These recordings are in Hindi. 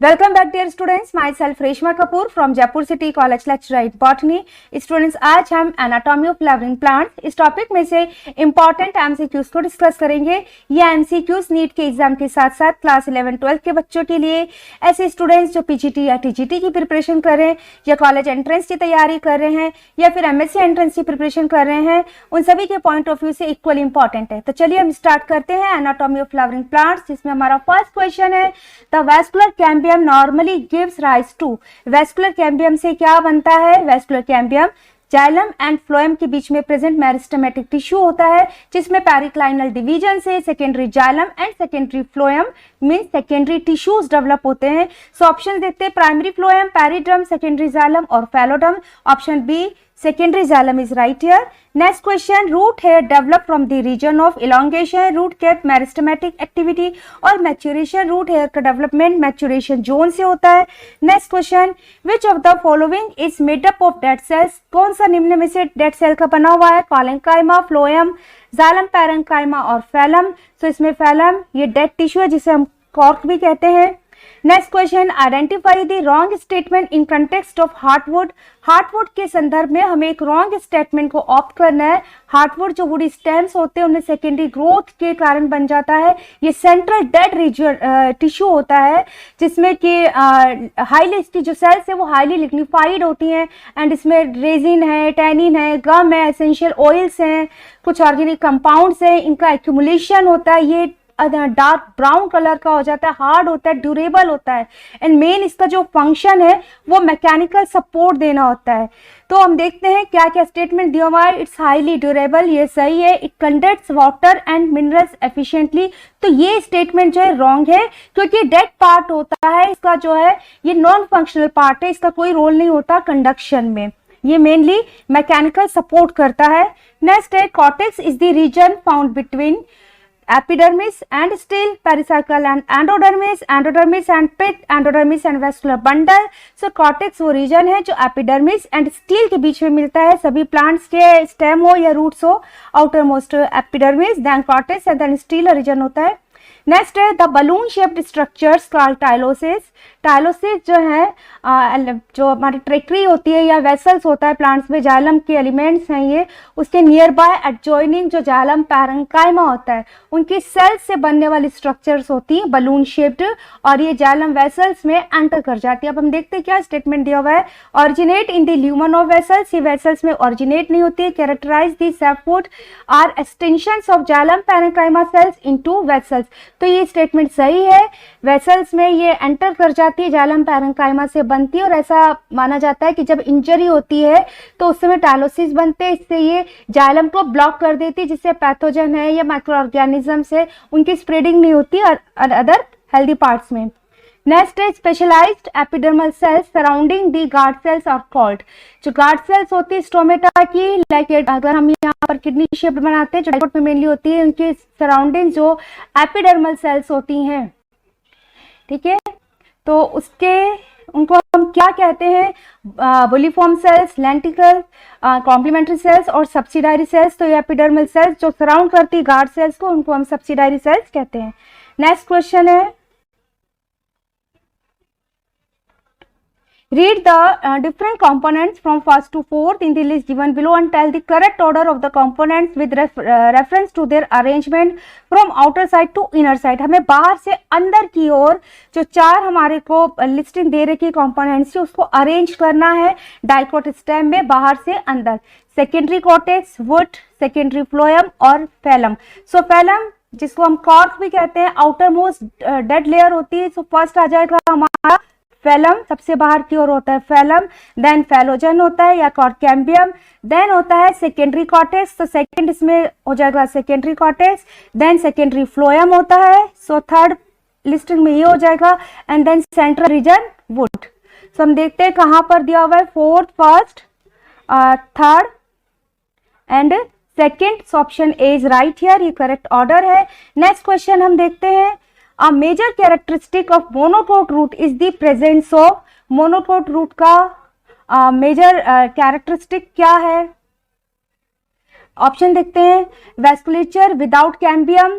Welcome back dear students, myself Reshma Kapoor from Jaipur City College lecturer in Botany। Students आज हम एनाटॉमी ऑफ फ्लावरिंग प्लांट इस टॉपिक में से इम्पॉर्टेंट एमसीक्यूज को डिस्कस करेंगे। ये एमसीक्यूज नीट के एग्जाम के साथ साथ क्लास 11-12 के बच्चों के लिए, ऐसे स्टूडेंट्स जो पीजीटी या टीजीटी की प्रिपरेशन कर रहे हैं या कॉलेज एंट्रेंस की तैयारी कर रहे हैं या फिर एमएससी एंट्रेंस की प्रिपरेशन कर रहे हैं, उन सभी के पॉइंट ऑफ व्यू से इक्वल इंपॉर्टेंट है। तो चलिए हम स्टार्ट करते हैं एनाटॉमी ऑफ फ्लावरिंग प्लांट्स, जिसमें हमारा फर्स्ट क्वेश्चन है the vascular cambium normally gives rise to. Vascular cambium से क्या बनता है? Vascular cambium xylem and phloem के बीच में प्रेजेंट मेरिस्टेमेटिक टिश्यू होता है, जिसमें पेरिक्लाइनल डिवीजन से secondary xylem and secondary phloem mean secondary tissues develop होते हैं। सो ऑप्शन देखते हैं, primary phloem, periderm, secondary xylem और phelloderm. Option B secondary xylem is right here. Next question, root hair develop from the region of elongation, root cap meristematic activity और maturation, root hair का development maturation zone से होता है। Next question, which of the following is made up of dead cells? कौन सा निम्न में से dead cell का बना हुआ है? Parenchyma, phloem, xylem parenchyma और phloem। So इसमें phloem ये dead tissue है जिसे हम cork भी कहते हैं। Next question, identify the wrong statement in context of heartwood. Heartwood के संदर्भ में हमें एक रॉन्ग स्टेटमेंट को ऑप्ट करना है। हार्टवुड जो वुड स्टेम्स होते हैं उनमें सेकेंडरी ग्रोथ के कारण बन जाता है। ये सेंट्रल डेड रीजन टिश्यू होता है, जिसमें कि हाईली इसकी जो सेल्स है वो हाईली लिग्निफाइड होती हैं एंड इसमें रेजिन है, टैनिन है, गम है, एसेंशियल ऑयल्स हैं, कुछ ऑर्गेनिक कंपाउंड्स हैं, इनका एक्यूमुलेशन होता है। ये डार्क ब्राउन कलर का हो जाता है, हार्ड होता है, ड्यूरेबल होता है एंड मेन इसका जो फंक्शन है वो मैकेनिकल सपोर्ट देना होता है। तो हम देखते हैं क्या क्या स्टेटमेंट दिया हुआ है। इट्स हाईली ड्यूरेबल, ये सही है। It conducts water and minerals efficiently, तो ये स्टेटमेंट जो है रॉन्ग है, क्योंकि डेड पार्ट होता है इसका जो है ये नॉन फंक्शनल पार्ट है, इसका कोई रोल नहीं होता कंडक्शन में, ये मेनली मैकेनिकल सपोर्ट करता है। नेक्स्ट है, cortex is the region found between epidermis and still pericycle and endodermis and pit, endodermis and vascular bundle। so cortex वो रीजन है जो epidermis and still के बीच में मिलता है, सभी प्लांट्स के स्टेम हो या रूट्स हो, outermost epidermis then cortex and then still region होता है। नेक्स्ट है the balloon shaped structures called tylosis. Tylosis जो है जो हमारी ट्रेक्री होती है या वेसल्स होता है प्लांट्स में, जाइलम के एलिमेंट्स हैं ये, उसके नियर बाय एडजॉइनिंग जो जाइलम पैरेंकाइमा होता है उनकी सेल्स से बनने वाली स्ट्रक्चर्स होती है बलून शेप्ड, और ये जाइलम वेसल्स में एंटर कर जाती है। अब हम देखते हैं क्या स्टेटमेंट दिया हुआ है। Originate in the lumen of vessels, ये वेसल्स में ऑरिजिनेट नहीं होती है। कैरेक्टराइज द सेपफुट are extensions of xylem parenchyma cells into vessels, तो ये स्टेटमेंट सही है। वेसल्स में ये एंटर कर जाती है, जाइलम पैरेंकाइमा से बनती है, और ऐसा माना जाता है कि जब इंजरी होती है तो उस समय टाइलोसिस बनते हैं, इससे ये जाइलम को ब्लॉक कर देती है, जिससे पैथोजन है या माइक्रो ऑर्गेनिज्म से उनकी स्प्रेडिंग नहीं होती और अदर हेल्दी पार्ट्स में। नेक्स्ट है specialised epidermal cells surrounding the guard cells are called. जो गार्ड सेल्स होती है स्टोमेटा की, लाइक अगर हम यहाँ पर किडनी शेप बनाते हैं जो डाइकोट में मेनली होती है, उनकी सराउंडिंग जो एपिडर्मल सेल्स होती हैं, ठीक है, तो उनको हम क्या कहते हैं? Bulliform sales, lenticel, complementary sales और सब्सिडायरी सेल्स। तो ये एपिडर्मल सेल्स जो सराउंड करती है गार्ड सेल्स को, उनको हम सब्सिडायरी सेल्स कहते हैं। नेक्स्ट क्वेश्चन है, read the different components from first to fourth in the list given below and tell the correct order of the components with reference to their arrangement from outer side to inner side। हमें बाहर से अंदर की ओर जो चार हमारे को लिस्टिंग दे रखी कंपोनेंट्स है उसको अरेंज करना है डाइकोट स्टेम में, बाहर से अंदर। Secondary cortex, would, secondary phloem और फैलम। सो फैलम जिसको हम कॉर्क भी कहते हैं, आउटर मोस्ट डेड लेयर होती है। सो फर्स्ट आ जाएगा हमारा फैलम, सबसे बाहर की ओर होता है फैलम, देन फैलोजन होता है या कॉर्कैम्बियम, देन होता है सेकेंडरी कॉर्टेक्स, तो सेकेंड इसमें हो जाएगा secondary cortex, then secondary phloem होता है, सो थर्ड लिस्टिंग में ये हो जाएगा, and then central region wood. So हम देखते हैं कहां पर दिया हुआ है, fourth, first, third and second. Option A is right here, ये करेक्ट ऑर्डर है। नेक्स्ट क्वेश्चन हम देखते हैं, A major characteristic of monotode root is the presence of, monotode root का मेजर कैरेक्टरिस्टिक क्या है? ऑप्शन देखते हैं, vasculature without cambium,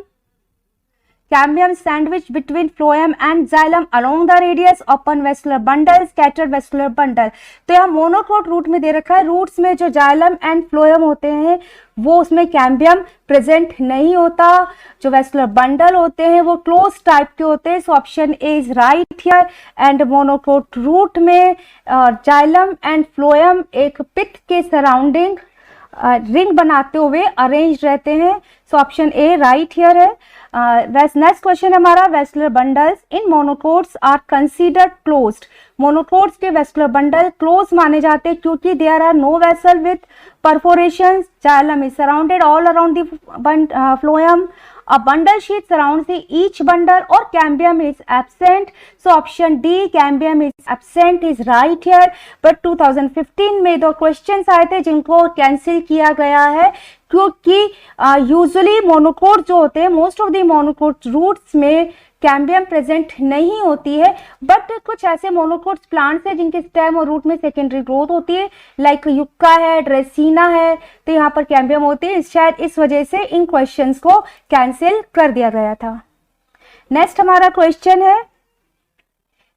cambium sandwich between phloem and xylem along the radius, open vascular bundle, scattered vascular bundle. तो यहाँ मोनोकोट रूट में दे रखा है, रूट्स में जो जाइलम एंड फ्लोएम होते हैं वो उसमें कैम्बियम प्रेजेंट नहीं होता। जो वेस्कुलर बंडल होते हैं वो क्लोज टाइप के होते हैं। So option A is right here. And monocot root में जाइलम एंड फ्लोएम एक पिथ के सराउंडिंग रिंग बनाते हुए अरेंज रहते हैं। So option A right here है। नेक्स्ट क्वेश्चन हमारा, vascular bundles in monocots are considered closed. Monocots के वेस्कुलर बंडल क्लोज माने जाते हैं क्योंकि there are no vessel with perforations. Xylem is surrounded all around the phloem. A bundle sheath surrounds each bundle, or cambium is absent. So option D, cambium is absent, is right here. But 2015 में दो क्वेश्चंस आए थे जिनको कैंसिल किया गया है क्योंकि यूजुअली मोनोकोट जो होते हैं, most of the monocot roots में कैम्बियम प्रेजेंट नहीं होती है। बट कुछ ऐसे मोनोकोट्स प्लांट्स हैं जिनके स्टेम और रूट में सेकेंडरी ग्रोथ होती है, लाइक युक्का है, ड्रेसिना है, तो यहाँ पर कैम्बियम होती है। शायद इस वजह से इन क्वेश्चंस को कैंसिल कर दिया गया था। नेक्स्ट हमारा क्वेश्चन है,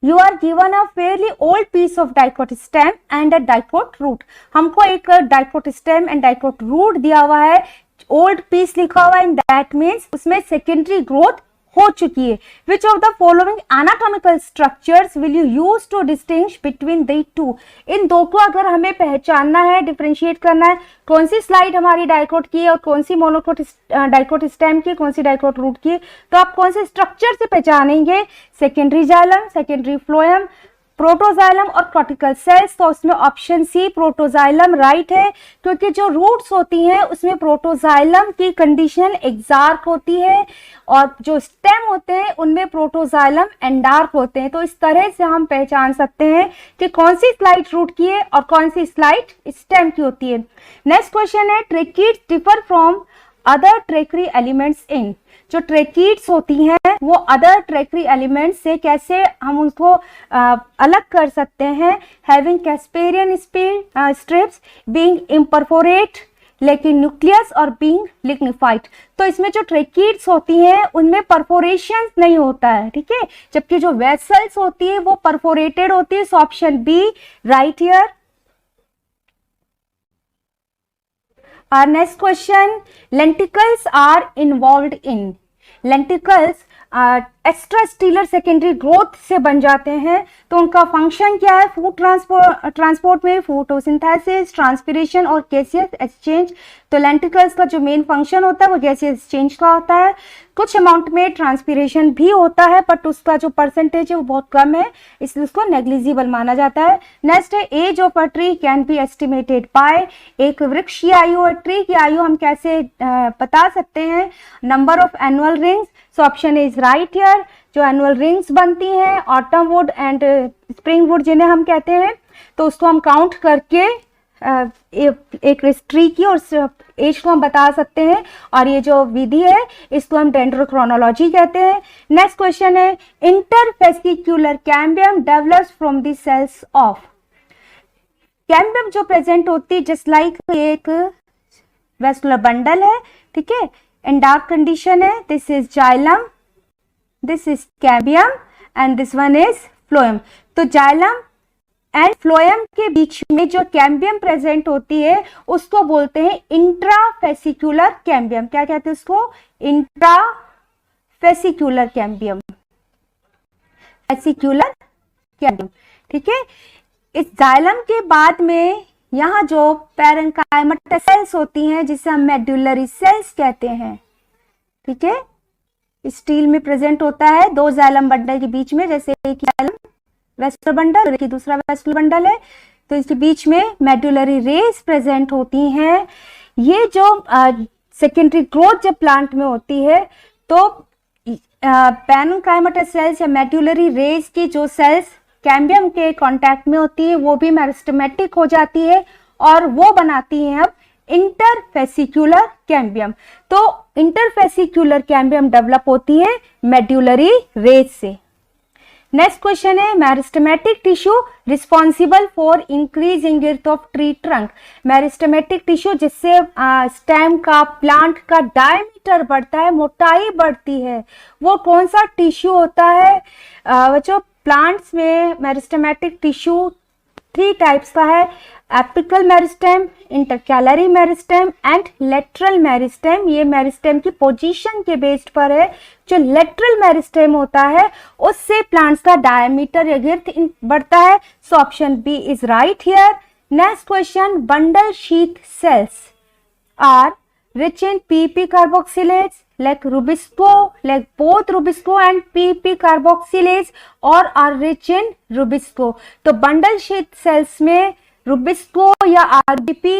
you are given a fairly old piece of dicot stem and a dicot root. हमको एक dicot stem and dicot root दिया हुआ है, ओल्ड पीस लिखा हुआ है, इन दैट मीन्स उसमें सेकेंडरी ग्रोथ हो चुकी है। Which of the following anatomical structures will you use to distinguish between the two. इन दो को अगर हमें पहचानना है, डिफरेंशिएट करना है, कौन सी स्लाइड हमारी डाइकोट की है और कौन सी मोनोकोट डाइकोट स्टेम की, कौन सी डाइकोट रूट की, तो आप कौन से स्ट्रक्चर से पहचानेंगे? Secondary xylem, secondary phloem, protoxylem और कॉर्टिकल सेल्स। तो उसमें ऑप्शन सी प्रोटोजाइलम राइट है क्योंकि जो रूट्स होती हैं उसमें प्रोटोजाइलम की कंडीशन एक्सार्क होती है और जो स्टेम होते हैं उनमें प्रोटोजाइलम एंडार्क होते हैं। तो इस तरह से हम पहचान सकते हैं कि कौन सी स्लाइड रूट की है और कौन सी स्लाइड स्टेम की होती है। नेक्स्ट क्वेश्चन है, tracheids differ from other tracheary elements in. जो ट्रेकीड्स होती हैं वो अदर ट्रेकरी एलिमेंट्स से कैसे हम उनको अलग कर सकते हैं? Having Casparian strips, being imperforate, लेकिन न्यूक्लियस और बीइंग लिग्निफाइड। तो इसमें जो ट्रेकीड्स होती हैं उनमें परफोरेशन नहीं होता है, ठीक है, जबकि जो वेसल्स होती है वो परफोरेटेड होती है। So option B right here. Our next question, lenticles are involved in. Lenticles extrastelar secondary growth से बन जाते हैं। तो उनका फंक्शन क्या है? फूड ट्रांसपोर्ट में फोटोसिंथेसिस, ट्रांसपिरेशन और गैसियस एक्सचेंज। तो लेंटिकल्स का जो मेन फंक्शन होता है वो गैसियस एक्सचेंज का होता है। कुछ अमाउंट में ट्रांसपिरेशन भी होता है बट उसका जो परसेंटेज है वो बहुत कम है, इसलिए उसको नेग्लिजिबल माना जाता है। नेक्स्ट है, age of a tree can be estimated by. एक वृक्ष की आयु और ट्री की आयु हम कैसे बता सकते हैं? Number of annual rings. So option is right here. जो एनुअल रिंग्स बनती हैं, autumn would and spring would जिन्हें हम कहते हैं, तो उसको हम काउंट करके एक ट्री की और एज को हम बता सकते हैं। और ये जो विधि है इसको हम डेंड्रोक्रोनोलॉजी कहते हैं। नेक्स्ट क्वेश्चन है, interfascicular cambium develops from the cells of. Cambium जो प्रेजेंट होती है जस्ट लाइक एक वेस्कुलर बंडल है, ठीक है, एंड डार्क कंडीशन है। This is xylem, this is cambium and this one is phloem. तो जाइलम एंड फ्लोएम के बीच में जो कैम्बियम प्रेजेंट होती है उसको बोलते हैं इंट्राफेसिक्युलर कैम्बियम। क्या कहते हैं उसको? इंट्राफेसिक्युलर कैम्बियम, फेसिक्युलर कैम्बियम, ठीक है। इस जाइलम के बाद में यहाँ जो पैरेन्काइमा सेल्स होती हैं जिसे हम मेडुलरी सेल्स कहते हैं, ठीक है, स्टील में प्रेजेंट होता है दो जाइलम बंडल के बीच में, जैसे एक जाइलम वेस्कुलर बंडल और दूसरा वेस्कुलर बंडल है, तो इसके बीच में मेडुलरी रेस प्रेजेंट होती हैं। ये जो सेकेंडरी ग्रोथ जब प्लांट में होती है तो पैरेन्काइमा सेल्स या मेडुलरी रेस की जो सेल्स कैम्बियम के कांटेक्ट में होती है वो भी मेरिस्टेमेटिक हो जाती है और वो बनाती है अब इंटरफेसिक्युलर कैम्बियम। तो इंटरफेसिक्युलर कैम्बियम डेवलप होती है मेडुलरी रेस से। नेक्स्ट क्वेश्चन है meristematic tissue responsible for increasing girth of tree trunk. Meristematic tissue जिससे स्टेम का, प्लांट का डायमीटर बढ़ता है, मोटाई बढ़ती है, वो कौन सा टिश्यू होता है? बच्चों प्लांट्स में मेरिस्टेमेटिक टिश्यू 3 टाइप्स का है, apical meristem, intercalary meristem and lateral meristem. ये मेरिस्टेम की पोजीशन के बेस्ड पर है। जो लेटरल मेरिस्टेम होता है उससे प्लांट्स का डायमीटर या गिर्थ बढ़ता है। So option B is right here. Next question, bundle sheath cells are rich in PP carboxylates like Rubisco, like both Rubisco and PP carboxylates or are rich in Rubisco। तो बंडल शीथ सेल्स में रुबिस्को या आरबीपी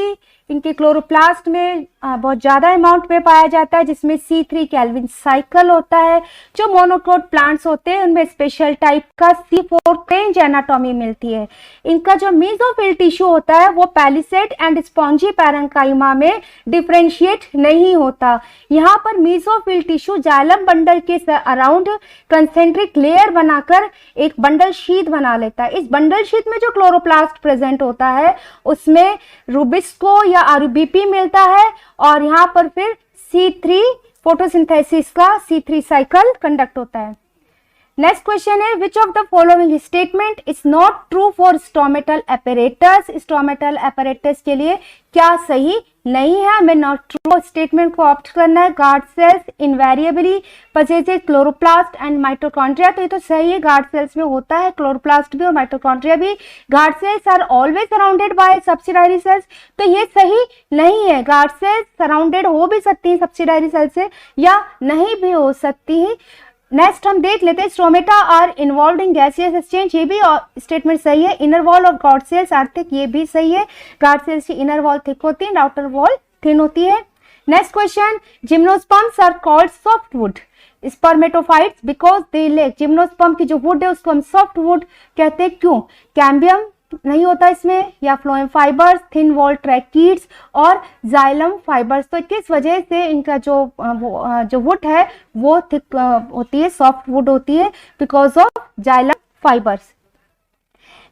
इनके क्लोरोप्लास्ट में बहुत ज्यादा अमाउंट में पाया जाता है, जिसमें C3 केल्विन साइकिल होता है। जो मोनोकोट प्लांट्स होते हैं उनमें स्पेशल टाइप का C4 रेंज एनाटॉमी मिलती है। इनका जो मेसोफिल टिश्यू होता है वो पैलिसेड एंड स्पॉन्जी पैरेन्काइमा में डिफरेंशिएट नहीं होता। यहाँ पर मेसोफिल टिश्यू जाइलम बंडल के अराउंड कंसेंट्रिक लेयर बनाकर एक बंडल शीथ बना लेता है। इस बंडल शीथ में जो क्लोरोप्लास्ट प्रेजेंट होता है उसमें रुबिस्को या आरबीपी मिलता है और यहाँ पर फिर C3 फोटोसिंथेसिस का C3 साइकिल कंडक्ट होता है। नेक्स्ट क्वेश्चन है which of the following statement is not true for stomatal apparatus. Stomatal apparatus के लिए क्या सही नहीं है? हमें नॉट ट्रू स्टेटमेंट को ऑप्ट करना है। Guard sales invariably possesses chloroplast and mitochondria. तो ये तो सही है, गार्ड सेल्स में होता है क्लोरोप्लास्ट भी और माइटोकॉन्ड्रिया भी। Guard cells are always surrounded by subsidiary cells. तो ये सही नहीं है। गार्ड सेल्स सराउंडेड हो भी सकती है सब्सिडायरी सेल से या नहीं भी हो सकती है। नेक्स्ट हम देख लेते हैं stomata are involve in gaseous exchange. ये भी स्टेटमेंट सही है। Inner wall of guard cells are thick, ये भी सही है। गार्ड सेल्स की इनर वॉल थिक होती है, आउटर वॉल थिन होती है। Next question, gymnosperms are called softwood spermatophytes because they lack. Gymnosperm की जो वुड है उसको हम सॉफ्टवुड कहते हैं, क्यों? कैम्बियम नहीं होता इसमें, या phloem fibres, thin wall tracheids और जाइलम फाइबर्स। तो किस वजह से इनका जो वुड है वो थिक होती है, सॉफ्ट वुड होती है, because of xylem fibres.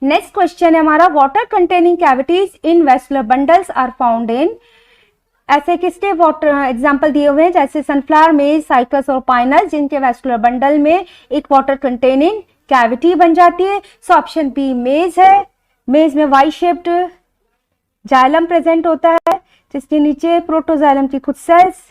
Next question है हमारा, water containing cavities in vascular bundles are found in. ऐसे किसके वाटर एग्जाम्पल दिए हुए हैं, जैसे सनफ्लावर, मेज, साइकस और पाइनस, जिनके वेस्कुलर बंडल में एक वाटर कंटेनिंग कैविटी बन जाती है। सो ऑप्शन बी मेज है। मेज में वाई शेप्ड जाइलम प्रेजेंट होता है, जिसके नीचे प्रोटोजाइलम की कुछ सेल्स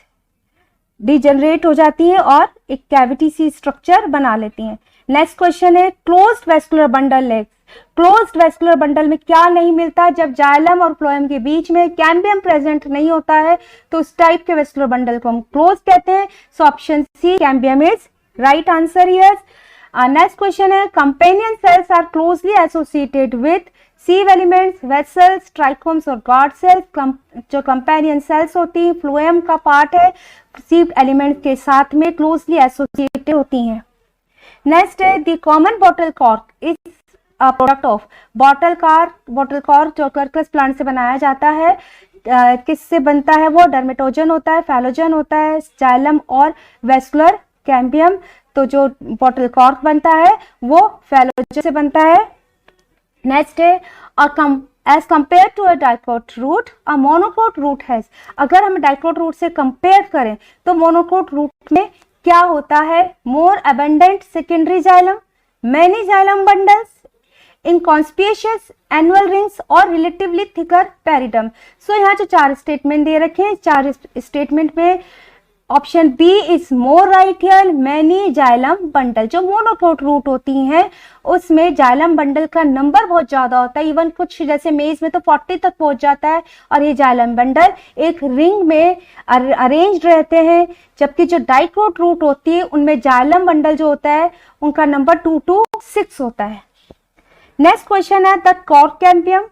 डिजेनरेट हो जाती हैं और एक कैविटी सी स्ट्रक्चर बना लेती हैं। नेक्स्ट क्वेश्चन है, closed vascular bundle legs. Closed vascular bundle में क्या नहीं मिलता? जब जाइलम और फ्लोएम के बीच में कैम्बियम प्रेजेंट नहीं होता है तो उस टाइप के वेस्कुलर बंडल को हम क्लोज कहते हैं। So option C cambium is right answer here. Next question है, companion cells are closely associated with sieve elements, vessels, trichomes और गार्ड सेल्स। जो कंपेनियन सेल्स होती हैं, फ्लोएम का पार्ट है, सीव एलिमेंट्स के साथ में क्लोजली एसोसिएटेड होती हैं। नेक्स्ट है, the common bottle cork is a product of. Bottle cork जो कर्कस प्लांट से बनाया जाता है, किससे बनता है वो? डर्मेटोजन होता है, फैलोजन होता है, जाइलम और वेस्कुलर कैम्बियम। तो जो बॉटल कॉर्क बनता है वो फैलोजन से बनता है। नेक्स्ट है, as compare to a dicot root a monocot root has. अगर हम डाइकोट रूट से कंपेयर करें तो मोनोकोट रूट में क्या होता है? More abundant secondary xylem, many xylem bundles, inconspicuous annual rings और रिलेटिवली थिकर पेरिडम। सो यहाँ जो 4 स्टेटमेंट दे रखे हैं, 4 स्टेटमेंट में option B is more right here. Many xylem bundle, जो मोनोकोट रूट होती हैं उसमें जाइलम बंडल का नंबर बहुत ज्यादा होता है। इवन कुछ जैसे मेज में तो 40 तक पहुंच जाता है और ये जाइलम बंडल एक रिंग में अरेंज रहते हैं। जबकि जो डाइकोट रूट होती है उनमें जाइलम बंडल जो होता है उनका नंबर 2 to 6 होता है। नेक्स्ट क्वेश्चन है, the cork cambium,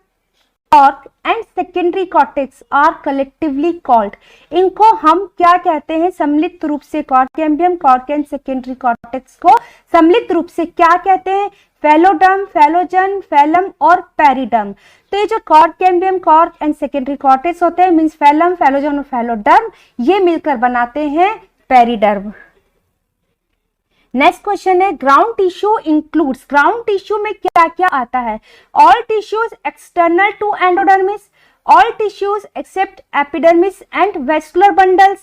cork and secondary cortex are collectively called. इनको हम क्या कहते हैं सम्मिलित रूप से? Cork cambium, cork and secondary cortex को सम्मिलित रूप से क्या कहते हैं? फैलोडर्म, फैलोजन, फैलम और पेरिडर्म। तो ये जो cork cambium, cork and secondary cortex होते हैं, मींस फैलम, फैलोजन और फैलोडर्म, ये मिलकर बनाते हैं पेरिडर्म। नेक्स्ट क्वेश्चन है ground tissue includes, ground tissue में क्या क्या आता है? All tissues external to endodermis, all tissues except epidermis and vascular bundles,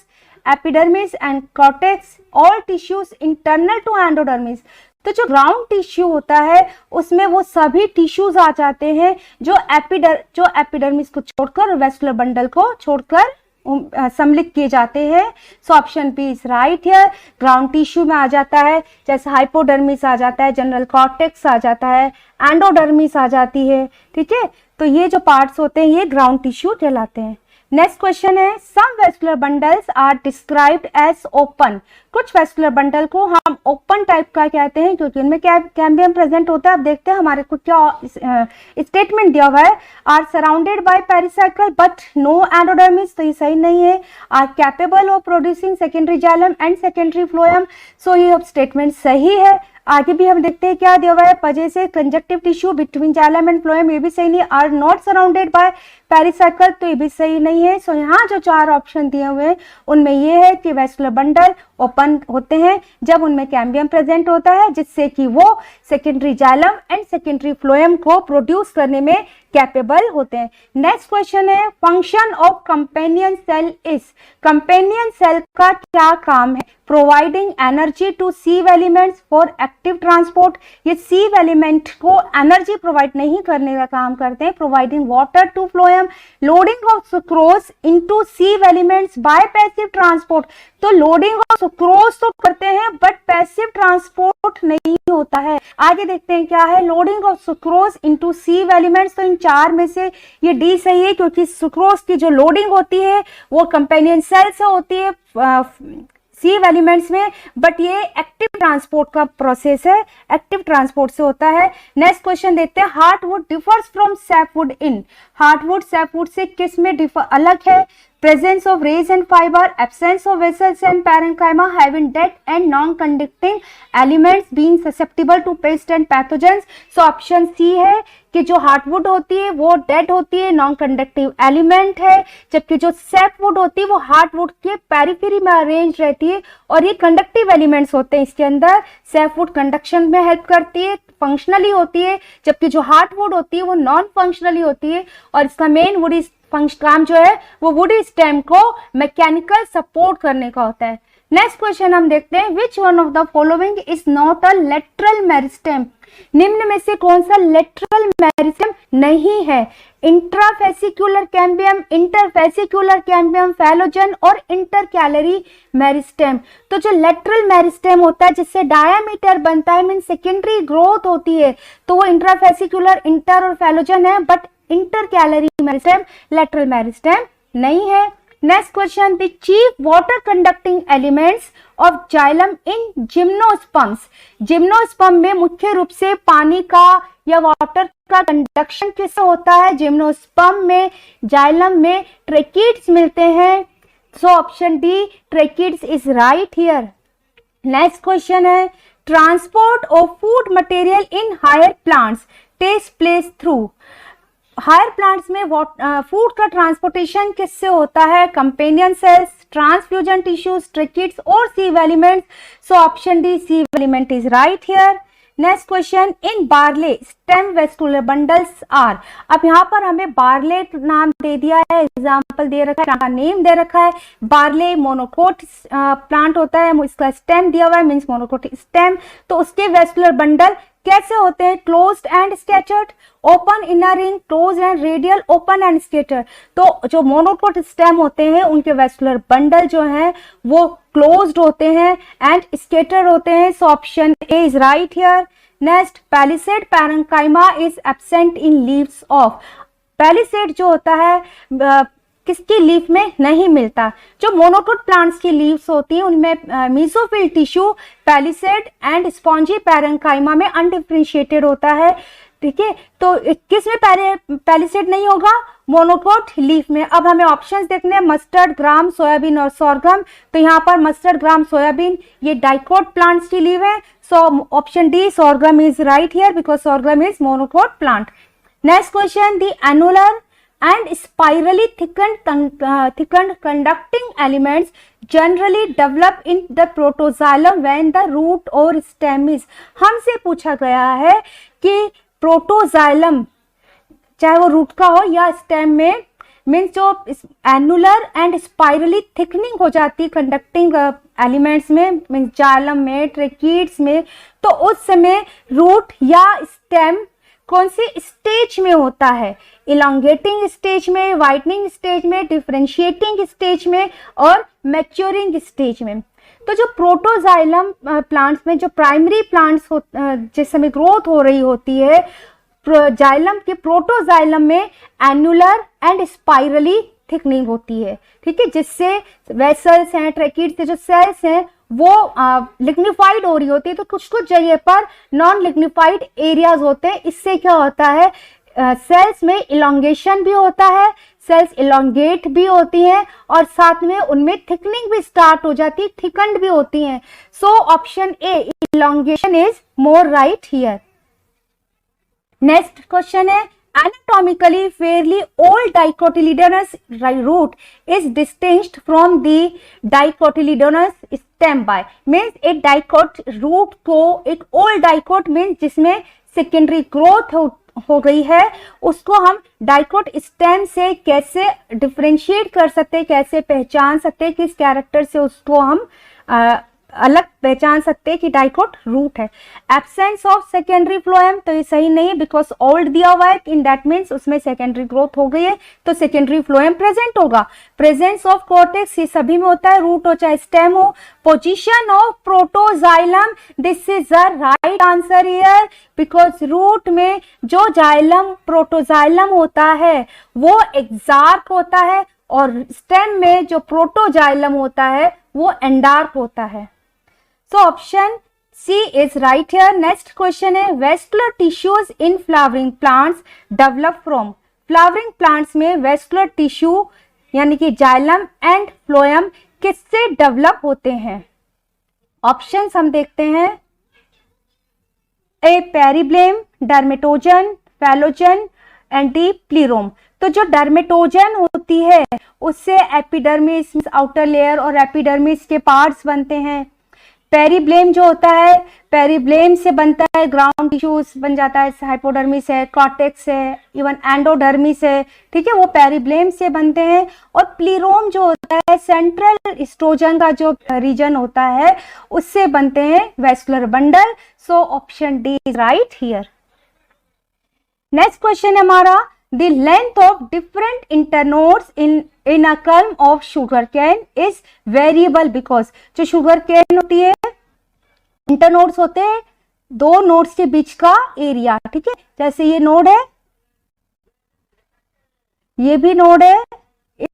epidermis and cortex, all tissues internal to endodermis. तो जो ग्राउंड टिश्यू होता है उसमें वो सभी टिश्यूज आ जाते हैं जो एपिडर्मिस को छोड़कर और वेस्कुलर बंडल को छोड़कर सम्मिलित किए जाते हैं। So option B is right here. Ground tissue में आ जाता है जैसे हाइपोडर्मिस आ जाता है, जनरल कॉर्टेक्स आ जाता है, एंडोडर्मिस आ जाती है, ठीक है। तो ये जो पार्ट्स होते हैं ये ग्राउंड टिश्यू कहलाते हैं। नेक्स्ट क्वेश्चन है some vascular bundles are described as open, कुछ वेस्कुलर बंडल को हम ओपन टाइप का कहते हैं क्योंकि उनमें कैम्बियम प्रेजेंट होता है। अब देखते हैं हमारे को क्या स्टेटमेंट दिया हुआ है। Are surrounded by pericycle but no endodermis, तो ये सही नहीं है। Are capable of producing secondary xylem and secondary phloem, so ये स्टेटमेंट सही है। आगे भी हम देखते हैं क्या दिया हुआ है। पजे से conjunctive tissue between xylem and phloem, ये भी सही नहीं। Are not surrounded by pericycle, तो ये भी सही नहीं है। सो यहाँ जो चार ऑप्शन दिए हुए हैं उनमें ये है कि वेस्कुलर बंडल ओपन होते हैं जब उनमें कैम्बियम प्रेजेंट होता है जिससे कि वो secondary xylem and secondary phloem को प्रोड्यूस करने में कैपेबल होते हैं। नेक्स्ट क्वेश्चन है function of companion cell is, companion cell का क्या काम है? Providing energy to sieve elements for active transport, ये सीव एलिमेंट को एनर्जी प्रोवाइड नहीं करने का काम करते हैं। Providing water to phloem, loading of sucrose into sieve elements by passive transport, तो लोडिंग ऑफ सुक्रोज तो करते हैं बट पैसिव ट्रांसपोर्ट नहीं होता है। आगे देखते हैं क्या है loading of sucrose into sieve elements, तो इन चार में से ये डी सही है क्योंकि सुक्रोज की जो लोडिंग होती है वो कंपेनियन सेल से होती है सीव एलिमेंट्स में, बट ये एक्टिव ट्रांसपोर्ट का प्रोसेस है, एक्टिव ट्रांसपोर्ट से होता है। नेक्स्ट क्वेश्चन देखते हैं heartwood differs from sapwood in, heartwood sapwood से किस में डिफर अलग है? presence of rays and fiber, absence of vessels and parenchyma, having dead and non-conducting elements, being susceptible to pest and pathogens। so option C है कि जो हार्टवुड होती है वो डेड होती है, नॉन कंडक्टिव एलिमेंट है, जबकि जो सैपवुड होती है वो हार्टवुड के पेरिफेरी में अरेंज रहती है और ये कंडक्टिव एलिमेंट्स होते हैं इसके अंदर। सैपवुड कंडक्शन में हेल्प करती है, फंक्शनली होती है, जबकि जो हार्टवुड होती है वो नॉन फंक्शनली होती है और इसका मेन वुडी काम जो है वो वुडी स्टेम को मैकेनिकल सपोर्ट करने का होता है। नेक्स्ट क्वेश्चन हम देखते हैं विच one of the following is not a lateral meristem, निम्न में से कौन सा लेटरल मेरिस्टेम नहीं है? Intrafascicular cambium, interfascicular cambium, phellogen और इंटरकैलरी मेरिस्टेम। तो जो लेटरल मेरिस्टेम होता है जिससे डायामीटर बनता है मीन सेकेंडरी ग्रोथ होती है तो वो इंट्राफेसिकुलर, इंटर और फैलोजन है, but intercalary meristem lateral meristem नहीं है। Next question the chief water conducting elements of xylem in gymnosperms, gymnosperm में मुख्य रूप से पानी का या वाटर का कंडक्शन किससे होता है? जिम्नोस्पर्म में, जाइलम में ट्रेकिड्स मिलते हैं। So option D tracheids is right here. Next question है transport of food material in higher plants takes place through, higher plants में फूड का ट्रांसपोर्टेशन किससे होता है? Companion cells, transfusion tissues, tracheids और sieve elements. So option D sieve element is right here. Next question in barley stem vascular bundles are, अब यहाँ पर हमें बार्ले नाम दे दिया है, एग्जाम्पल दे रखा है, नेम दे रखा है। बार्ले मोनोकोट प्लांट होता है, इसका स्टेम दिया हुआ है मीन्स मोनोकोट स्टेम, तो उसके वेस्कुलर बंडल कैसे होते हैं? Closed end scattered, open inner ring, close and radial, open and scattered. तो जो मोनोकोट स्टेम होते हैं उनके वेस्कुलर बंडल जो हैं वो क्लोज्ड होते हैं एंड स्कैटर्ड होते हैं। So option A is right here. Next palisade parenchyma is absent in leaves of, palisade जो होता है किसकी लीफ में नहीं मिलता? जो मोनोकोट प्लांट्स की लीव्स होती हैं उनमें mesophyll tissue palisade and spongy parenchyma में अनडिफरेंशिएटेड होता है, ठीक है। तो किस में पैलिसेड नहीं होगा? मोनोकोट लीफ में। अब हमें ऑप्शंस देखने हैं मस्टर्ड, ग्राम, सोयाबीन और सोरगम। तो यहाँ पर मस्टर्ड, ग्राम, सोयाबीन ये डाइकोट प्लांट्स की लीव है। So option D sorghum is right here because sorghum is monocot plant. Next question the annular and spirally thickened conducting elements generally develop in the protoxylem when the root or stem is। हमसे पूछा गया है कि प्रोटोजाइलम चाहे वो रूट का हो या स्टेम में मीन्स जो एनुलर एंड स्पाइरली थिकनिंग हो जाती है कंडक्टिंग एलिमेंट्स में मीन्स जाइलम में ट्रेकीड्स में, तो उस समय रूट या स्टेम कौन सी स्टेज में होता है, इलांगेटिंग स्टेज में, वाइटनिंग स्टेज में, डिफरेंशिएटिंग स्टेज में और मैच्योरिंग स्टेज में। तो जो प्रोटोजाइलम प्लांट्स में जो प्राइमरी प्लांट्स जिस समय ग्रोथ हो रही होती है जाइलम के प्रोटोजाइलम में एनुलर एंड स्पाइरली थिकनिंग होती है, ठीक है, जिससे वेसल्स हैं ट्रैकिड्स के जो सेल्स हैं वो लिग्निफाइड हो रही होती है, तो कुछ कुछ जगह पर नॉन लिग्निफाइड एरियाज होते हैं। इससे क्या होता है सेल्स में इलोंगेशन भी होता है, सेल्स इलोंगेट भी होती हैं और साथ में उनमें थिकनिंग भी स्टार्ट हो जाती है, थिकंड भी होती हैं। So option A elongation is more right here. Next question है anatomically fairly old dicotyledonous root is distinguished from the dicotyledonous stem by means एक dicot root को एक old dicot means जिसमें secondary growth हो गई है उसको हम डाइकोट स्टेम से कैसे डिफरेंशिएट कर सकते हैं, कैसे पहचान सकते हैं, किस कैरेक्टर से उसको हम अलग पहचान सकते हैं कि डाइकोट रूट है। एब्सेंस ऑफ सेकेंडरी फ्लोएम तो ये सही नहीं है बिकॉज ओल्ड दिया हुआ है, इन दैट मीन्स उसमें सेकेंडरी ग्रोथ हो गई है तो सेकेंडरी फ्लोएम प्रेजेंट होगा। प्रेजेंस ऑफ कॉर्टेक्स ये सभी में होता है, रूट हो चाहे स्टेम हो। Position of protoxylem this is the right answer here because root में जो जाइलम प्रोटोजाइलम होता है वो एक्सार्क होता है और स्टेम में जो प्रोटोजाइलम होता है वो एंडार्क होता है। So option C is right here. Next question है vascular tissues in flowering plants develop from। flowering plants में vascular tissue यानी कि जाइलम एंड फ्लोएम किससे डेवलप होते हैं? ऑप्शंस हम देखते हैं ए पेरिब्लेम, डर्मेटोजन, फैलोजन एंड डी प्लीरोम। तो जो डर्मेटोजन होती है उससे एपिडर्मिस आउटर लेयर और एपिडर्मिस के पार्ट्स बनते हैं। पेरिब्लेम जो होता है पेरिब्लेम से बनता है ग्राउंड टिश्यूज बन जाता है, हाइपोडर्मिस है, कॉर्टेक्स है, इवन एंडोडर्मिस है, ठीक है, वो पेरिब्लेम से बनते हैं। और प्लीरोम जो होता है सेंट्रल एस्ट्रोजन का जो रीजन होता है उससे बनते हैं vascular bundle. So option D is right here. Next question है हमारा the length of different internodes in a culm of sugarcane is variable because जो sugarcane होती है इंटरनोड्स होते हैं दो नोड्स के बीच का एरिया, ठीक है, जैसे ये नोड है ये भी नोड है,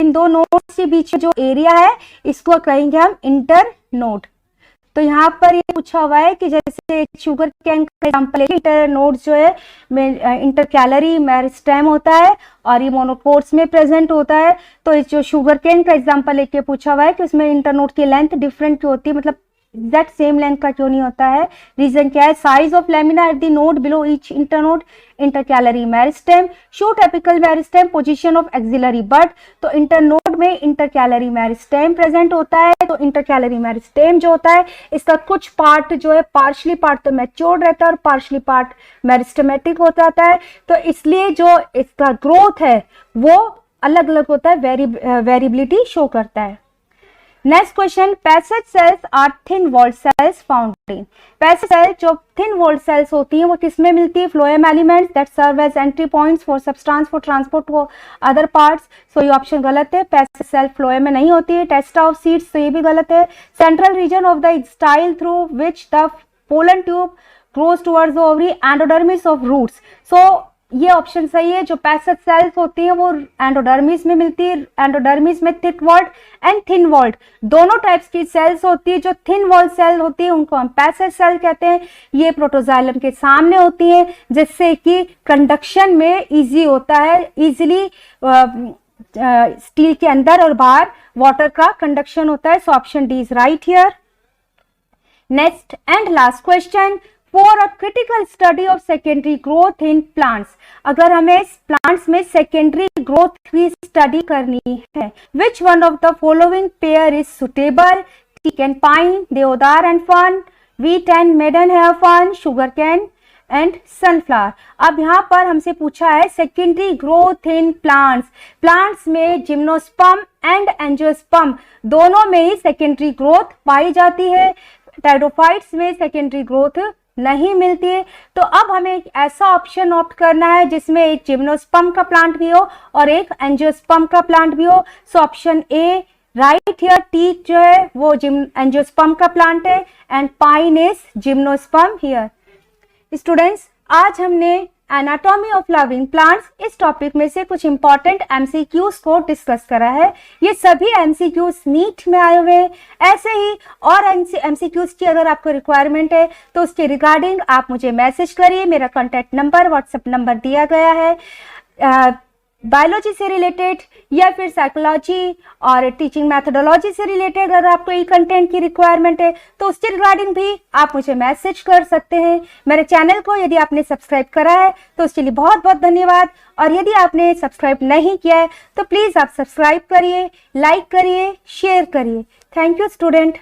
इन दो नोड्स के बीच जो एरिया है इसको कहेंगे हम इंटरनोड। तो यहाँ पर ये पूछा हुआ है कि जैसे शुगर कैन का एग्जांपल है इंटर नोड्स जो है इंटरकैलरी मेरिस्टेम होता है और ये मोनोकोट्स में प्रेजेंट होता है। तो इस जो शुगर कैन का एग्जांपल लेके पूछा हुआ है कि उसमें इंटरनोड की लेंथ डिफरेंट क्यों होती है, मतलब एग्जैक्ट सेम लेंथ का क्यों नहीं होता है। रीजन क्या है? Size of lamina at the node below each internode, intercalary meristem, shoot apical meristem, position of axillary bud. तो इंटरनोड में इंटरकैलरी मेरिस्टेम प्रेजेंट होता है। तो इंटरकैलरी मेरिस्टेम जो होता है इसका कुछ पार्ट जो है पार्शली पार्ट तो मैच्योर्ड रहता है और पार्शली पार्ट मेरिस्टेमेटिक हो जाता है। तो इसलिए जो इसका ग्रोथ है वो अलग अलग होता है, वेरिएबिलिटी शो करता है। Next question, passage cells are thin walled cells found in. Passage cells जो थिन वॉल्ड सेल्स होती हैं वो किसमें मिलती है? Phloem elements that serve as entry points for substance for transport to other parts. So ये ऑप्शन गलत है, पैसेज सेल फ्लोएम में नहीं होती है। टेस्टा ऑफ सीड्स तो ये भी गलत है। Central region of the style through which the pollen tube grows towards the ovary, endodermis of roots. So ये ऑप्शन सही है, जो पैसेज सेल्स होती हैं वो एंडोडर्मिस में मिलती है। एंडोडर्मिस में thick walled and thin walled दोनों टाइप्स की सेल्स होती है। जो थिन वॉल्ड सेल होती है उनको हम पैसेज सेल कहते हैं। ये प्रोटोजाइलम के सामने होती है जिससे कि कंडक्शन में इजी होता है, इजीली स्टील के अंदर और बाहर वाटर का कंडक्शन होता है। So option D is right here. Next and last question, for a critical study of secondary growth in plants. अगर हमें प्लांट्स में सेकेंडरी ग्रोथ की स्टडी करनी है, which one of the following pair is suitable? Teak and pine, deodar and fern, wheat and maiden hair fern, sugar cane and sunflower. अब यहाँ पर हमसे पूछा है secondary growth in plants. Plants में जिम्नोस्पर्म एंड एंजियोस्पर्म दोनों में ही सेकेंडरी ग्रोथ पाई जाती है। टेरिडोफाइट्स में सेकेंडरी ग्रोथ नहीं मिलती है। तो अब हमें एक ऐसा ऑप्शन ऑप्ट करना है जिसमें एक जिम्नोस्पर्म का प्लांट भी हो और एक एंजियोस्पर्म का प्लांट भी हो। So option A right here, teak जो है वो एंजियोस्पर्म का प्लांट है and pine is gymnosperm here. Students, आज हमने एनाटॉमी ऑफ फ्लावरिंग प्लांट्स इस टॉपिक में से कुछ इंपॉर्टेंट एमसीक्यूज को डिस्कस करा है। ये सभी एमसीक्यूज नीट में आए हुए हैं। ऐसे ही और एमसीक्यूज की अगर आपको रिक्वायरमेंट है तो उसके रिगार्डिंग आप मुझे मैसेज करिए। मेरा कॉन्टैक्ट नंबर, व्हाट्सएप नंबर दिया गया है। बायोलॉजी से रिलेटेड या फिर साइकोलॉजी और टीचिंग मैथडोलॉजी से रिलेटेड अगर आपको ये कंटेंट की रिक्वायरमेंट है तो उसके रिगार्डिंग भी आप मुझे मैसेज कर सकते हैं। मेरे चैनल को यदि आपने सब्सक्राइब करा है तो उसके लिए बहुत बहुत धन्यवाद, और यदि आपने सब्सक्राइब नहीं किया है तो प्लीज़ आप सब्सक्राइब करिए, लाइक करिए, शेयर करिए। Thank you student.